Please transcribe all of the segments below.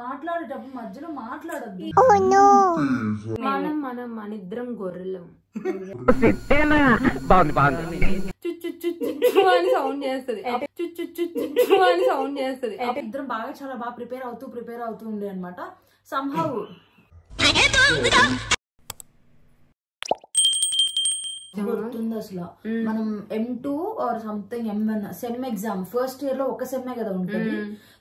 మాట్లాడేటప్పుడు మధ్యలో మాట్లాడద్దు. మనం మన ఇద్దరం గొర్రెలం సౌండ్ చేస్తుంది ఇద్దరం బాగా చాలా బాగా ప్రిపేర్ అవుతూ ఉండే అనమాట. సంహౌ గుర్తుంది అసలు మనం M2 or something M1 sem exam first year లో ఒక సెమ్మే కదా ఉంటుంది.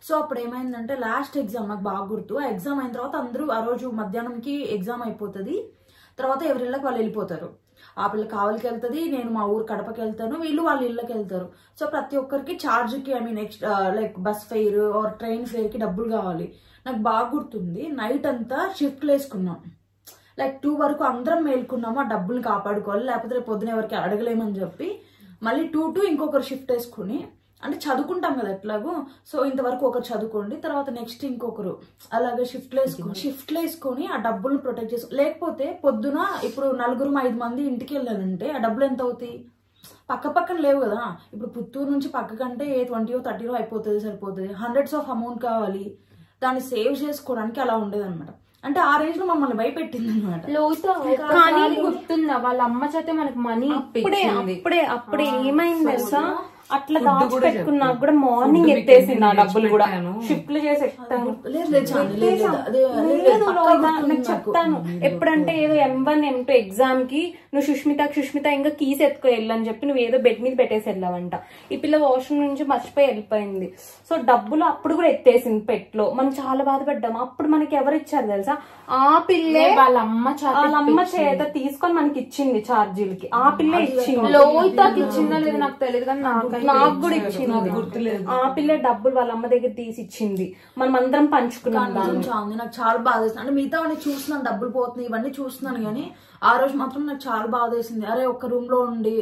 సో అప్పుడు ఏమైందంటే లాస్ట్ ఎగ్జామ్ నాకు బాగా గుర్తు. ఆ ఎగ్జామ్ అయిన తర్వాత అందరూ ఆ రోజు మధ్యాహ్నంకి ఎగ్జామ్ అయిపోతుంది. తర్వాత ఎవరి ఇళ్ళకి వాళ్ళు వెళ్ళిపోతారు. ఆ పిల్ల కావలికి వెళ్తుంది, నేను మా ఊరు కడపకి వెళ్తాను, వీళ్ళు వాళ్ళ ఇళ్ళకి వెళ్తారు. సో ప్రతి ఒక్కరికి ఛార్జ్కి extra like bus fare or train fare కి డబ్బులు కావాలి. నాకు బాగా గుర్తుంది నైట్ అంతా షిఫ్ట్లు వేసుకున్నాం. లైక్ 2 వరకు అందరం మేల్కున్నాము, ఆ డబ్బులు కాపాడుకోవాలి, లేకపోతే రేపు పొద్దున ఎవరికి అడగలేమని చెప్పి మళ్ళీ 2 to ఇంకొకరు షిఫ్ట్ వేసుకుని, అంటే చదువుకుంటాం కదా ఎట్లాగో. సో ఇంతవరకు ఒకరు చదువుకోండి, తర్వాత నెక్స్ట్ ఇంకొకరు, అలాగే షిఫ్ట్లు వేసుకొని ఆ డబ్బులను ప్రొటెక్ట్ చేసుకో. లేకపోతే పొద్దున ఇప్పుడు 4-5 మంది ఇంటికి వెళ్ళానంటే ఆ డబ్బులు ఎంత అవుతాయి? పక్కన లేవు కదా. ఇప్పుడు పుత్తూరు నుంచి పక్కకంటే 20-30 అయిపోతుంది, సరిపోతుంది. హండ్రెడ్స్ ఆఫ్ అమౌంట్ కావాలి, దాన్ని సేవ్ చేసుకోవడానికి అలా ఉండేది అనమాట. అంటే ఆ రేంజ్ లో మమ్మల్ని భయపెట్టింది అనమాట. గుర్తుందా వాళ్ళ అమ్మ చేత మనకు మనీ అప్పుడే ఏమైంది తెలుసా, అట్లా దాచిపెట్టుకున్నా కూడా మార్నింగ్ ఎత్తేసింది ఆ డబ్బులు కూడా. షిఫ్ట్లు చేసి చెప్తాను ఎప్పుడంటే ఏదో M1 M2 ఎగ్జామ్ కి నువ్వు సుష్మిత ఇంకా కీస్ ఎత్తుకో వెళ్ళని చెప్పి నువ్వు ఏదో బెడ్ మీద పెట్టేసి వెళ్ళావంట. ఈ పిల్ల వాష్రూమ్ నుంచి మర్చిపోయి వెళ్ళిపోయింది. సో డబ్బులు అప్పుడు కూడా ఎత్తేసింది పెట్లో. మనం చాలా బాధపడ్డాము. అప్పుడు మనకి ఎవరు ఇచ్చారు తెలుసా? ఆ పిల్లే వాళ్ళ అమ్మ చేత తీసుకొని మనకి ఇచ్చింది ఛార్జీలకి. ఆ పిల్ల ఇచ్చింది. లోహితాకి ఇచ్చిందా లేదు నాకు తెలియదు, కానీ నాకు కూడా ఇచ్చింది. ఆ పిల్ల డబ్బులు వాళ్ళ అమ్మ దగ్గర తీసి ఇచ్చింది. మనం అందరం పంచుకున్నాం. నాకు చాలా బాధ వేసింది. అంటే మిగతా అవన్నీ చూస్తున్నాను, డబ్బులు పోతున్నాయి ఇవన్నీ చూస్తున్నాను, కానీ ఆ రోజు మాత్రం నాకు చాలా బాధ వేసింది. అరే ఒక రూమ్ లో ఉండి,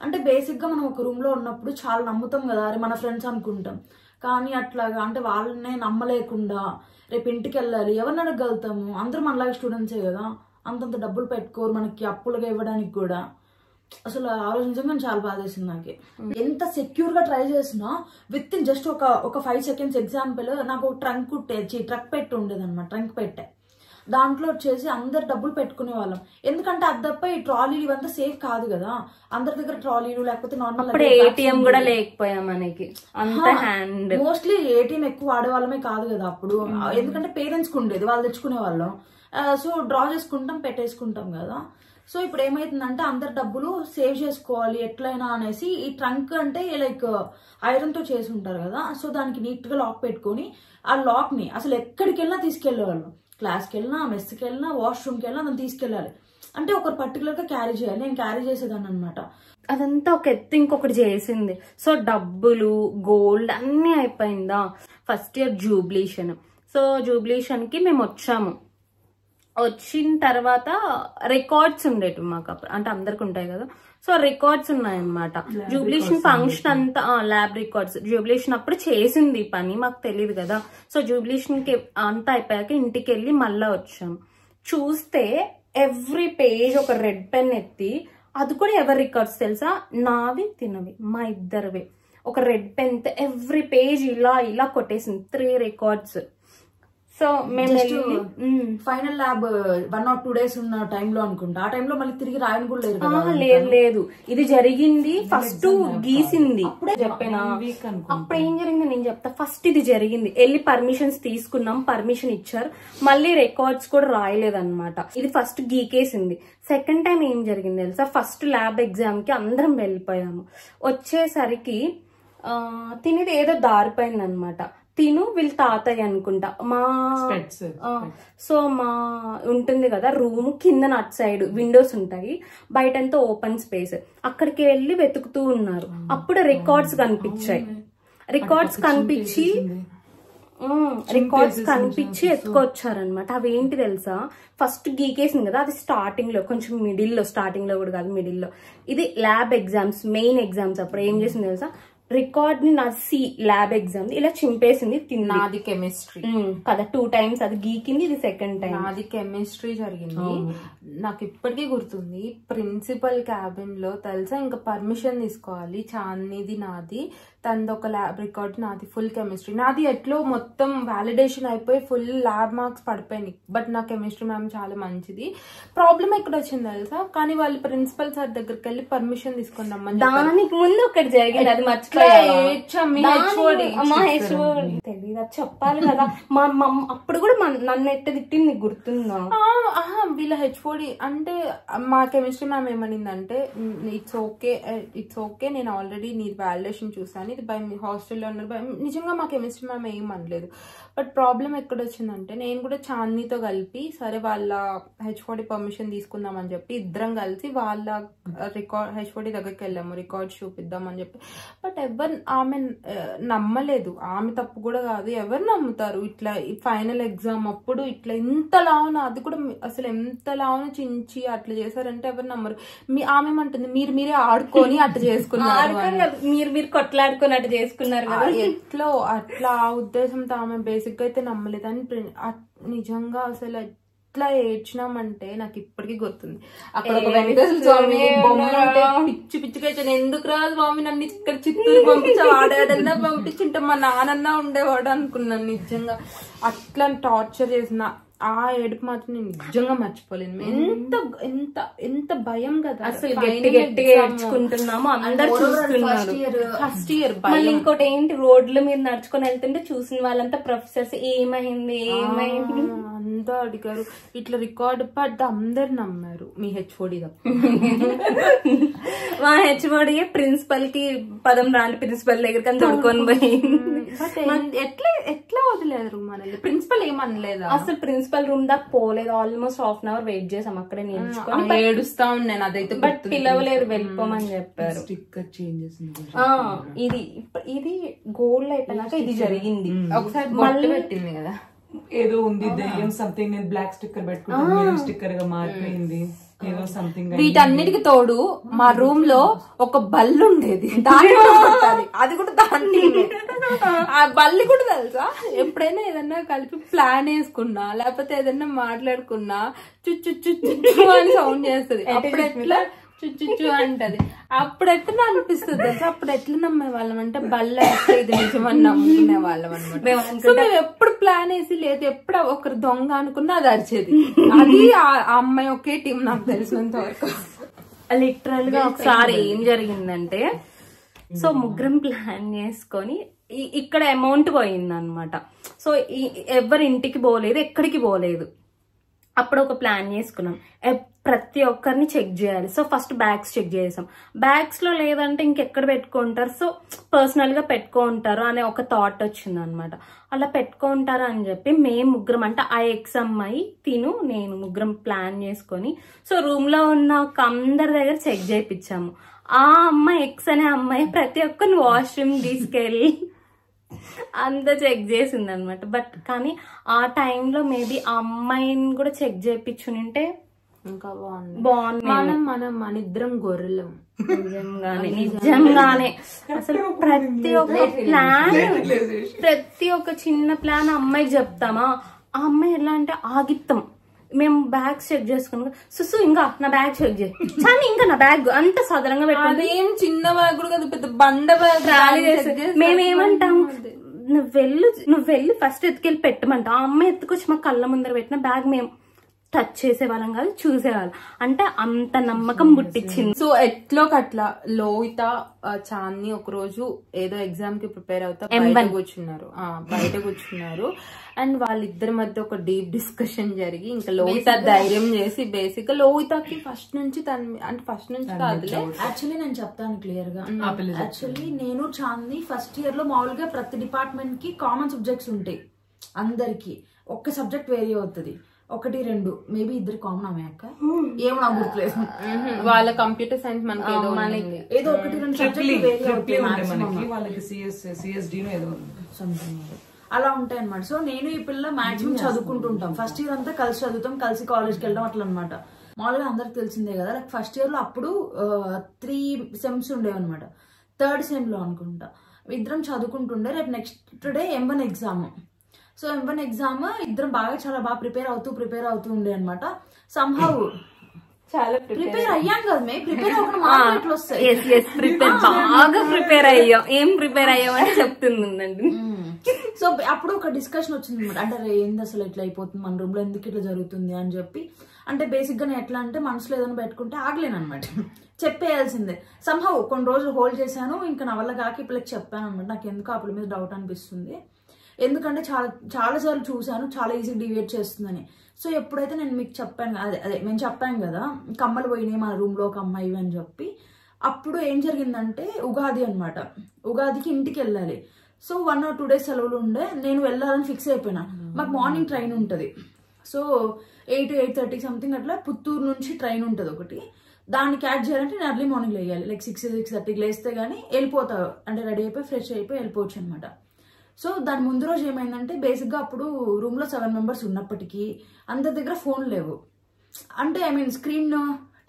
అంటే బేసిక్ గా మనం ఒక రూమ్ లో ఉన్నప్పుడు చాలా నమ్ముతాం కదా, అరే మన ఫ్రెండ్స్ అనుకుంటాం. కానీ అట్లాగా అంటే వాళ్ళనే నమ్మలేకుండా రేపు ఇంటికి వెళ్ళాలి, ఎవరిని అడగలుగుతాము? అందరూ మనలాగే స్టూడెంట్సే కదా, అంతంత డబ్బులు పెట్టుకోరు మనకి అప్పులుగా ఇవ్వడానికి కూడా. అసలు ఆలోచించగా చాలా బాధ వేసింది నాకు. ఎంత సెక్యూర్ గా ట్రై చేసినా విత్ ఇన్ జస్ట్ ఒక 5 seconds ఎగ్జాంపుల్, నాకు ట్రంక్ పెట్టి ఉండేది అనమాట. ట్రంక్ పెట్టే దాంట్లో వచ్చేసి అందరు డబ్బులు పెట్టుకునే వాళ్ళం. ఎందుకంటే అది తప్ప ఈ ట్రాలీలు ఇవంతా సేఫ్ కాదు కదా. అందరి దగ్గర ట్రాలీలు లేకపోతే నార్మల్ ఏటీఎం కూడా లేకపోయా మనకి. మోస్ట్లీ ఏటీఎం ఎక్కువ వాడేవాళ్ళమే కాదు కదా అప్పుడు, ఎందుకంటే పేరెంట్స్ కి ఉండేది, వాళ్ళు తెచ్చుకునే వాళ్ళం. సో డ్రా చేసుకుంటాం, పెట్టేసుకుంటాం కదా. సో ఇప్పుడు ఏమైతుందంటే అందరు డబ్బులు సేవ్ చేసుకోవాలి ఎట్లయినా అనేసి ఈ ట్రంక్ అంటే లైక్ ఐరన్ తో చేసి ఉంటారు కదా. సో దానికి నీట్ గా లాక్ పెట్టుకుని ఆ లాక్ ని అసలు ఎక్కడికి వెళ్ళినా తీసుకెళ్లేవాళ్ళు. క్లాస్కి వెళ్ళినా, మెస్కి వెళ్ళినా, వాష్రూమ్కి వెళ్ళినా దాన్ని తీసుకెళ్ళాలి. అంటే ఒకరు పర్టికులర్ గా క్యారీ చేయాలి. నేను క్యారీ చేసేదాన్ని అనమాట. అదంతా ఒక ఎత్తు ఇంకొకటి చేసింది. సో డబ్బులు, గోల్డ్ అన్ని అయిపోయిందా. First year jubilation. So jubilation కి మేము వచ్చాము. వచ్చిన తర్వాత రికార్డ్స్ ఉండేవి మాకు అప్పుడు, అంటే అందరికి ఉంటాయి కదా. సో రికార్డ్స్ ఉన్నాయన్నమాట. జూబ్లీషన్ ఫంక్షన్ అంతా ల్యాబ్ రికార్డ్స్. జూబ్లీషన్ అప్పుడు చేసింది పని, మాకు తెలియదు కదా. సో జూబ్లీషన్ కి అంతా అయిపోయాక ఇంటికి వెళ్ళి మళ్ళా వచ్చాం. చూస్తే ఎవ్రీ పేజ్ ఒక రెడ్ పెన్ ఎత్తి, అది కూడా ఎవరి రికార్డ్స్ తెలుసా? నావి, తినవి, మా ఇద్దరివి. ఒక రెడ్ పెన్ ఎవ్రీ పేజ్ ఇలా కొట్టేసింది. 3 రికార్డ్స్. సో మేము ఫైనల్ ల్యాబ్ 1 or 2 days ఉన్న టైంలో అనుకుంటా. ఆ టైంలో మళ్ళీ తిరిగి రాయని కూడా లేదు. ఇది జరిగింది ఫస్ట్ గీసింది. అప్పుడే చెప్పానా? అప్పుడు ఏం జరిగింది నేను చెప్తా. ఫస్ట్ ఇది జరిగింది, వెళ్ళి పర్మిషన్స్ తీసుకున్నాం, పర్మిషన్ ఇచ్చారు, మళ్ళీ రికార్డ్స్ కూడా రాయలేదన్నమాట. ఇది ఫస్ట్ గీకేసింది. సెకండ్ టైం ఏం జరిగింది తెలుసా? ఫస్ట్ ల్యాబ్ ఎగ్జామ్ కి అందరం వెళ్ళిపోయాము. వచ్చేసరికి తినేది ఏదో దారిపోయింది అనమాట. తిను వీళ్ళ తాతయ్య అనుకుంటా. సో మా ఉంటుంది కదా రూమ్ కింద అటు సైడ్ విండోస్ ఉంటాయి, బయటంతా ఓపెన్ స్పేస్. అక్కడికి వెళ్ళి వెతుకుతూ ఉన్నారు. అప్పుడు రికార్డ్స్ కనిపించాయి. రికార్డ్స్ కనిపించి ఎత్తుకొచ్చారనమాట. అవేంటి తెలుసా? ఫస్ట్ గీకేసింది కదా, అది స్టార్టింగ్ లో, కొంచెం మిడిల్ లో, స్టార్టింగ్ లో కూడా కాదు, మిడిల్ లో. ఇది ల్యాబ్ ఎగ్జామ్స్, మెయిన్ ఎగ్జామ్స్. అప్పుడు ఏం చేసింది తెలుసా? రికార్డ్ ని నాది సి ల్యాబ్ ఎగ్జామ్ ఇలా చింపేసింది. నాది కెమిస్ట్రీ కదా, 2 times అది గీకింది. ఇది సెకండ్ టైం. నాది కెమిస్ట్రీ జరిగింది. నాకు ఇప్పటికీ గుర్తుంది. ప్రిన్సిపల్ క్యాబిన్ లో తెలుసా, ఇంకా పర్మిషన్ తీసుకోవాలి. చాందీది నాది తనది ఒక ల్యాబ్ రికార్డ్, నాది ఫుల్ కెమిస్ట్రీ. నాది ఎట్లో మొత్తం వ్యాలిడేషన్ అయిపోయి ఫుల్ ల్యాబ్ మార్క్స్ పడిపోయినాయి. బట్ నా కెమిస్ట్రీ మ్యామ్ చాలా మంచిది. ప్రాబ్లం ఎక్కడ వచ్చింది తెలుసా, కానీ వాళ్ళు ప్రిన్సిపల్ సార్ దగ్గరికి వెళ్ళి పర్మిషన్ తీసుకుని రమ్మని దానికి ముందు ఒకటి జరిగింది, అది తెలియదు, అది చెప్పాలి కదా. మా అప్పుడు కూడా నన్ను ఎట్ట తిట్టింది నీకు గుర్తుందా? వీళ్ళ హెచ్ఓడి అంటే మా కెమిస్ట్రీ మ్యామ్ ఏమనిందంటే, ఇట్స్ ఓకే నేను ఆల్రెడీ నీ వ్యాలిడేషన్ చూసాను, ఇది బై మీ హాస్టల్లో ఉన్నారు. నిజంగా మా కెమిస్ట్రీ మ్యామ్ ఏం అనలేదు. బట్ ప్రాబ్లం ఎక్కడ వచ్చిందంటే, నేను కూడా చాందీతో కలిపి సరే వాళ్ళ హెచ్ఓడి పర్మిషన్ తీసుకుందామని చెప్పి ఇద్దరం కలిసి వాళ్ళ హెచ్ఓడి దగ్గరికి వెళ్ళాము, రికార్డ్స్ చూపిద్దామని చెప్పి. బట్ ఎవరు ఆమె నమ్మలేదు. ఆమె తప్పు కూడా కాదు, ఎవరు నమ్ముతారు ఇట్లా ఫైనల్ ఎగ్జామ్ అప్పుడు ఇట్లా ఇంతలావున, అది కూడా అసలు ఎంతలావున చించి అట్లా చేశారంటే ఎవరు నమ్మరు. ఆమె ఏమంటుంది, మీరే ఆడుకొని అట్లా చేసుకున్నారు, మీరు కొట్లాడుకొని అట్లా చేసుకున్నారు కదా. ఎట్లో అట్లా ఆ ఉద్దేశంతో ఆమె బేసిక్ గా అయితే నమ్మలేదు. అని నిజంగా అసలు ఎట్లా ఏడ్చినామంటే నాకు ఇప్పటికీ గుర్తుంది. అక్కడ ఒక వెంకటేశ్వర స్వామి బొమ్మ ఉంటే పిచ్చి పిచ్చిగా వచ్చాను, ఎందుకు రా స్వామి నన్ను ఇక్కడ చిత్తూరు పంపించావు, ఆడాడన్నా పంపించుంటే మా నాన్నన్నా ఉండేవాడు అనుకున్నాను. నిజంగా అట్లా టార్చర్ చేసిన ఆ ఏడుపు మాత్రం నేను నిజంగా మర్చిపోలేను. ఎంత ఎంత ఎంత భయం కదా, అసలు గట్టిగా ఏడ్చుకుంటున్నాము, అందరు చూస్తున్నారు. ఫస్ట్ ఇయర్ మళ్ళీ ఇంకోటి ఏంటి, రోడ్ల మీద నడుచుకొని వెళ్తుంటే చూసిన వాళ్ళంతా ప్రొఫెసర్స్ ఏమైంది అంతా అడిగారు. ఇట్లా రికార్డు పడ్డ అందరు నమ్మారు, మీ హెచ్ఓడి మా హెచ్ఓడి ప్రిన్సిపల్ కి పదం రాండి ప్రిన్సిపల్ దగ్గరికి అని దొడుకొని పోయి. ఎట్లా వదిలేరు మనల్ని, ప్రిన్సిపల్ ఏమనలేదా? అసలు ప్రిన్సిపల్ రూమ్ దాకా పోలేదు, almost half an hour wait చేసాం అక్కడే నిల్చుకొని, ఏడుస్తా ఉన్నాను. అదైతే బట్ పిలవలేరు, వెళ్ళిపోమని చెప్పారు. స్టిక్కర్ చేంజెస్ ఇది గోల్డ్ అయిపోయినాక ఇది జరిగింది. ఒకసారి మళ్ళీ పెట్టింది కదా, ఏదో ఉంది దెయ్యం సంథింగ్, నేను బ్లాక్ స్టిక్కర్ పెట్టుకున్నాను, స్టిక్కర్ గా మారిపోయింది ఏదో సంథింగ్. వీటన్నిటికి తోడు మా రూమ్ లో ఒక బల్లు ఉండేది, దాన్ని అది కూడా దాన్ని ఆ బల్లి కూడా తెలుసా, ఎప్పుడైనా ఏదన్నా కలిపి ప్లాన్ వేసుకున్నా లేకపోతే ఏదన్నా మాట్లాడుకున్నా చుచ్చు చుచ్చు అని సౌండ్ చేస్తుంది. అప్పుడు ఎట్లా చుచ్చు అంటది, అప్పుడు ఎట్లా అనిపిస్తుంది తెలుసా, అప్పుడు ఎట్లా నమ్మే వాళ్ళం అంటే బల్ల ఇది నిజమని నమ్ముకునే వాళ్ళం అనమాట. సో మేము ఎప్పుడు ప్లాన్ వేసి లేదు, ఎప్పుడు ఒకరు దొంగ అనుకున్నా అది అరిచేది. అది ఆ అమ్మాయి ఒకే టీం నాకు తెలిసినంత వరకు. లిటరల్ గా ఒకసారి ఏం జరిగిందంటే, సో ముగ్గురం ప్లాన్ చేసుకొని ఇక్కడ అమౌంట్ పోయింది అనమాట. సో ఎవరి ఇంటికి పోలేదు, ఎక్కడికి పోలేదు. అప్పుడు ఒక ప్లాన్ చేసుకున్నాం, ప్రతి ఒక్కరిని చెక్ చేయాలి. సో ఫస్ట్ బ్యాగ్స్ చెక్ చేసాం, బ్యాగ్స్ లో లేదంటే ఇంకెక్కడ పెట్టుకుంటారు, సో పర్సనల్ గా పెట్టుకుంటారు అనే ఒక థాట్ వచ్చింది అనమాట. అలా పెట్టుకుంటారు అని చెప్పి మేము ముగ్గురం, అంటే ఆ ఎక్స్ అమ్మాయి నేను ముగ్గురం ప్లాన్ చేసుకొని సో రూమ్ లో ఉన్న అందరి దగ్గర చెక్ చేయించాము. ఆ అమ్మాయి ఎక్స్ అనే అమ్మాయి ప్రతి ఒక్కరిని వాష్రూమ్ తీసుకెళ్ళి అంతా చెక్ చేసింది అనమాట. బట్ కానీ ఆ టైంలో మేబీ ఆ అమ్మాయిని కూడా చెక్ చేయించుంటే ఇంకా బాగుంది. మన ఇద్దరం గొర్రెలం నిజంగానే. అసలు ప్రతి ఒక్క ప్లాన్, ప్రతి ఒక్క చిన్న ప్లాన్ అమ్మాయికి చెప్తామా, ఆ అమ్మాయి ఎలా అంటే ఆగిత్తం. మేము బ్యాగ్ చెక్ చేసుకున్నాం, సుసు ఇంకా నా బ్యాగ్ చెక్ చేయి, కానీ ఇంకా నా బ్యాగ్ అంత సదరంగా పెట్టాలి, ఏం చిన్న బ్యాగ్ కూడా కదా, పెద్ద బండ బ్యాగ్. మేమేమంటాము, నువ్వు వెళ్ళి ఫస్ట్ ఎత్తుకెళ్ళి పెట్టమంటాం. ఆ అమ్మాయి ఎత్తుకొచ్చి మా కళ్ళ ముందర పెట్టిన బ్యాగ్ మేము టచ్ చేసేవాళ్ళం కాదు, చూసేవాళ్ళం. అంటే అంత నమ్మకం పుట్టించింది. సో ఎట్లోకట్లా లోహిత చాందిని ఒక రోజు ఏదో ఎగ్జామ్ కి ప్రిపేర్ అవుతా బయట కూర్చున్నారు. అండ్ వాళ్ళిద్దరి మధ్య ఒక డీప్ డిస్కషన్ జరిగి ఇంకా లోహిత ధైర్యం చేసి, బేసిక్ గా లోహితకి ఫస్ట్ నుంచి కాదులే, యాక్చువల్లీ నేను చెప్తాను క్లియర్ గా. యాక్చువల్లీ నేను చాందిని ఫస్ట్ ఇయర్ లో మామూలుగా ప్రతి డిపార్ట్మెంట్ కి కామన్ సబ్జెక్ట్స్ ఉంటాయి అందరికి, ఒక్క సబ్జెక్ట్ వేరీ అవుతుంది, 1-2 మేబీ ఇద్దరు కామన్ ఆమె అక్క ఏమో నాకు గుర్తులేదు. వాళ్ళ కంప్యూటర్ సైన్స్ మనకి ఏదో 1-2 సబ్జెక్ట్ అలా ఉంటాయి అనమాట. సో నేను ఈ పిల్ల మాక్సిమం చదువుకుంటుంటాం, ఫస్ట్ ఇయర్ అంతా కలిసి చదువుతాం, కలిసి కాలేజ్కి వెళ్ళడం అట్లా అనమాట. మామూలుగా అందరికి తెలిసిందే కదా, లైక్ ఫస్ట్ ఇయర్ లో అప్పుడు 3 సెమ్స్ ఉండేవి అనమాట. 3rd సెమ్ లో అనుకుంటా ఇద్దరం చదువుకుంటుండే. రేపు next day M1 exam. So M1 exam ఇద్దరం చాలా బాగా ప్రిపేర్ అవుతూ ఉండే అనమాట. సంహౌ చాలా ప్రిపేర్ అయ్యాం కదా మే, ప్రిపేర్ అవ్వకుండా మార్కెట్లు వస్తాయి. ప్రిపేర్ బాగా ప్రిపేర్ అయ్యాం. ఏం ప్రిపేర్ అయ్యామని చెప్తుందండి. సో అప్పుడు ఒక డిస్కషన్ వచ్చింది అనమాట. అంటే ఏంది అసలు ఇట్లా అయిపోతుంది మన రూమ్ లో, ఎందుకు ఇట్లా జరుగుతుంది అని చెప్పి. అంటే బేసిక్ గా ఎట్లా అంటే మనసులో ఏదైనా పెట్టుకుంటే ఆగలేను అనమాట, చెప్పేయాల్సిందే. సంహౌ కొన్ని రోజులు హోల్డ్ చేశాను, ఇంకా నా వల్ల కాక ఇప్పుడు చెప్పాను అనమాట. నాకు ఎందుకు ఆ పిల్ల మీద డౌట్ అనిపిస్తుంది, ఎందుకంటే చాలా సార్లు చూసాను చాలా ఈజీ డివియేట్ చేస్తుందని. సో ఎప్పుడైతే నేను మీకు చెప్పాను, అదే మేము చెప్పాను కదా కమ్మలు పోయినాయి మన రూమ్ లో ఒక అమ్మాయి అని చెప్పి, అప్పుడు ఏం జరిగిందంటే ఉగాది అనమాట. ఉగాదికి ఇంటికి వెళ్ళాలి. సో 1 or 2 days సెలవులు ఉండే, నేను వెళ్ళాలని ఫిక్స్ అయిపోయినా. మాకు మార్నింగ్ ట్రైన్ ఉంటుంది. సో 8-8:30 సంథింగ్ అట్లా పుత్తూరు నుంచి ట్రైన్ ఉంటుంది ఒకటి. దాన్ని క్యాచ్ చేయాలంటే నేను ఎర్లీ మార్నింగ్ లేయాలి. లైక్ 6-6:30 లేస్తే గానీ వెళ్ళిపోతావు, అంటే రెడీ అయిపోయి ఫ్రెష్ అయిపోయి వెళ్ళిపోవచ్చు అనమాట. సో దాని ముందు రోజు ఏమైందంటే బేసిక్గా అప్పుడు రూమ్లో 7 members ఉన్నప్పటికీ అందరి దగ్గర ఫోన్ లేవు. అంటే I mean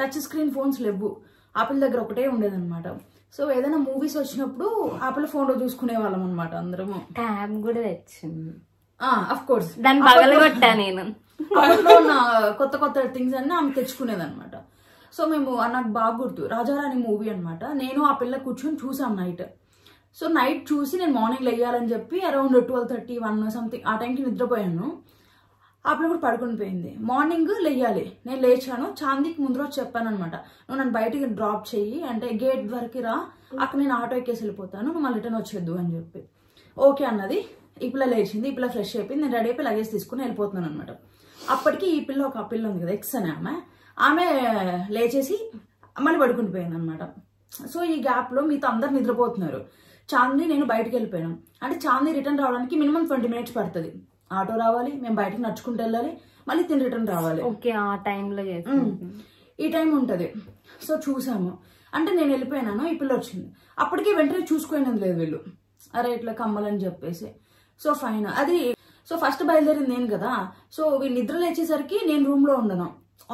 touch screen phones లేవు. ఆపిల్ దగ్గర ఒకటే ఉండేదన్నమాట. సో ఏదైనా మూవీస్ వచ్చినప్పుడు ఆపిల్ ఫోన్ లో చూసుకునే వాళ్ళం అనమాట అందరము. ట్యాబ్ కూడా తెచ్చింది, అఫ్ కోర్స్ దాన్ని పగలగొట్టా నేను. అప్పట్లో ఉన్న కొత్త థింగ్స్ అన్ని ఆమె తెచ్చుకునేది అనమాట. సో మేము నాకు బాగా గుర్తు రాజారాణి మూవీ అనమాట. నేను ఆ పిల్ల కూర్చొని చూసాం నైట్. సో నైట్ చూసి నేను మార్నింగ్ లేయాలని చెప్పి అరౌండ్ 12:30-1 సంథింగ్ ఆ టైంకి నిద్రపోయాను. ఆ పిల్ల కూడా పడుకుని పోయింది. మార్నింగ్ లేయాలి, నేను లేచాను. చాందీకి ముందు రోజు చెప్పాను అనమాట, నువ్వు నన్ను బయటికి డ్రాప్ చెయ్యి, అంటే గేట్ వరకు రా, అక్కడ నేను ఆటో ఎక్కేసి వెళ్ళిపోతాను, నువ్వు మళ్ళీ రిటర్న్ వచ్చేద్దు అని చెప్పి. ఓకే అన్నది. ఈ పిల్ల లేచింది, ఈ పిల్ల ఫ్రెష్ అయిపోయింది, నేను రెడీ అయిపోయి లగేజ్ తీసుకుని వెళ్ళిపోతున్నాను అనమాట. అప్పటికి ఈ పిల్ల ఒక పిల్ల ఉంది కదా ఎక్స్ అని ఆమె లేచేసి మళ్ళీ పడుకుని పోయింది అనమాట. సో ఈ గ్యాప్ లో మీతో అందరు నిద్రపోతున్నారు. చాందీ నేను బయటకు వెళ్ళిపోయాను. అంటే చాందీ రిటర్న్ రావడానికి మినిమం 20 minutes పడుతుంది. ఆటో రావాలి, మేము బయటకు నడుచుకుంటూ వెళ్ళాలి, మళ్ళీ తిని రిటర్న్ రావాలి. ఓకే, ఆ టైంలో ఈ టైం ఉంటుంది. సో చూసాము, అంటే నేను వెళ్ళిపోయినాను, ఈ పిల్ల వచ్చింది. అప్పటికే వెంటనే చూసుకునేది లేదు వీళ్ళు, అరే ఇట్లా కమ్మలని చెప్పేసి. సో ఫైన్ అది. సో ఫస్ట్ బయలుదేరింది నేను కదా. సో వీళ్ళు నిద్ర లేచేసరికి నేను రూమ్ లో ఉండను.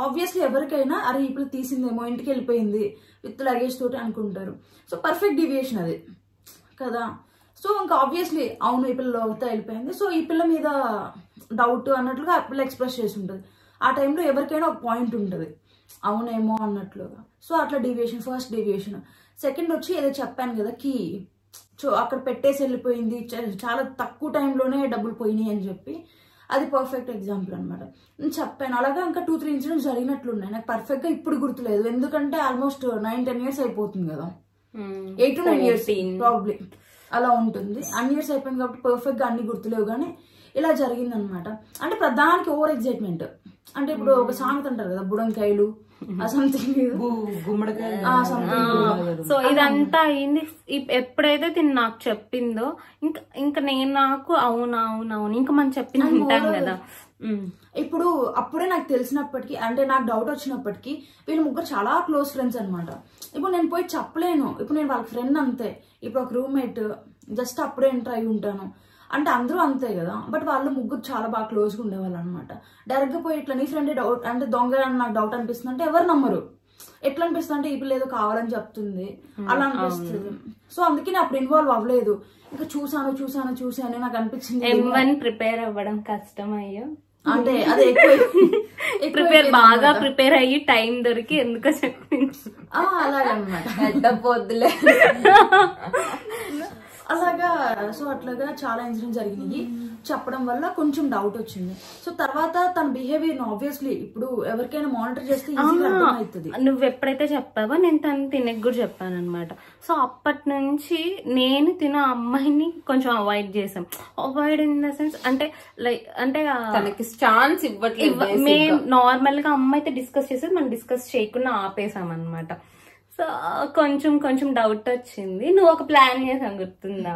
ఆబ్వియస్లీ ఎవరికైనా అరే ఈ పిల్ల తీసిందేమో, ఇంటికి వెళ్ళిపోయింది విత్ లగేజ్ తోటి అనుకుంటారు. సో పర్ఫెక్ట్ డివియేషన్ అది కదా. సో ఇంకా ఆబ్వియస్లీ అవును ఈ పిల్ల అవుతా వెళ్ళిపోయింది. సో ఈ పిల్ల మీద డౌట్ అన్నట్లుగా ఆ పిల్ల ఎక్స్ప్రెస్ చేసి ఉంటుంది. ఆ టైంలో ఎవరికైనా ఒక పాయింట్ ఉంటుంది అవునేమో అన్నట్లుగా. సో అట్లా డీవియేషన్, ఫస్ట్ డీవియేషన్. సెకండ్ వచ్చి ఏదో చెప్పాను కదా కీ, సో అక్కడ పెట్టేసి వెళ్ళిపోయింది, చాలా తక్కువ టైంలోనే డబ్బులు పోయినాయి అని చెప్పి, అది పర్ఫెక్ట్ ఎగ్జాంపుల్ అనమాట. నేను చెప్పాను. అలాగే ఇంకా 2-3 ఇన్సిడెంట్స్ జరిగినట్లున్నాయి. నాకు పర్ఫెక్ట్ గా ఇప్పుడు గుర్తులేదు, ఎందుకంటే ఆల్మోస్ట్ 9-10 years అయిపోతుంది కదా, 8 to 9 years ప్రాబ్లీ అలా ఉంటుంది. అన్ని ఇయర్స్ అయిపోయింది కాబట్టి పర్ఫెక్ట్ గా అన్ని గుర్తులేవు, కానీ ఇలా జరిగింది అనమాట. అంటే ప్రధానికి ఓవర్ ఎగ్జైట్మెంట్. అంటే ఇప్పుడు ఒక సామెత అంటారు కదా, బుడంకాయలు సో ఇదంతా అయింది. ఎప్పుడైతే తిని నాకు చెప్పిందో ఇంకా నేను నాకు అవునవునవును ఇంకా మనం చెప్పింది ఉంటాం కదా. ఇప్పుడు అప్పుడే నాకు తెలిసినప్పటికీ, అంటే నాకు డౌట్ వచ్చినప్పటికీ వీళ్ళు ముగ్గురు చాలా క్లోజ్ ఫ్రెండ్స్ అనమాట. ఇప్పుడు నేను పోయి చెప్పలేను, ఇప్పుడు నేను వాళ్ళ ఫ్రెండ్ అంతే, ఇప్పుడు ఒక రూమ్మేట్ జస్ట్ అప్పుడే ఎంటర్ అయి ఉంటాను అంటే అందరూ అంతే కదా. బట్ వాళ్ళు ముగ్గురు చాలా బాగా క్లోజ్గా ఉండేవాళ్ళు అనమాట. డైరెక్ట్ గా పోయి ఇట్లా నీ ఫ్రెండ్ డౌట్ అంటే దొంగ అని నాకు డౌట్ అనిపిస్తుంది అంటే ఎవరు నమ్మరు. ఎట్లా అనిపిస్తుంది అంటే ఈ పిల్ల ఏదో కావాలని చెప్తుంది అలా అనిపిస్తుంది. సో అందుకే నేను అప్పుడు ఇన్వాల్వ్ అవ్వలేదు. ఇంకా చూసాను నాకు అనిపించింది ప్రిపేర్ అవ్వడం కష్టం అయ్యో, అంటే అదే ఎక్కువ బాగా ప్రిపేర్ అయ్యి టైం దొరికి ఎందుకో చెప్పింది అలాగనమాట పొద్దులే అలాగా. సో అట్లాగా చాలా ఇన్సిడెంట్స్ జరిగినాయి. చెప్పడం వల్ల కొంచెం డౌట్ వచ్చింది. సో తర్వాత తన బిహేవియర్ ఆబ్వియస్లీ ఇప్పుడు ఎవరికైనా మానిటర్ చేస్తే అర్థమవుతుంది. నువ్వు ఎప్పుడైతే చెప్పావో నేను తను తినకు కూడా చెప్పాను అనమాట. సో అప్పటి నుంచి నేను తిన అమ్మాయిని కొంచెం అవాయిడ్ చేసాం. అవాయిడ్ ఇన్ ద సెన్స్ అంటే లైక్ అంటే తనకి ఛాన్స్ ఇవ్వట్లేదు. మేము నార్మల్ గా అమ్మాయి అయితే డిస్కస్ చేసేది మనం డిస్కస్ చేయకుండా ఆపేసాం అనమాట. సో కొంచెం డౌట్ వచ్చింది. నువ్వు ఒక ప్లాన్ చేసాం గుర్తుందా?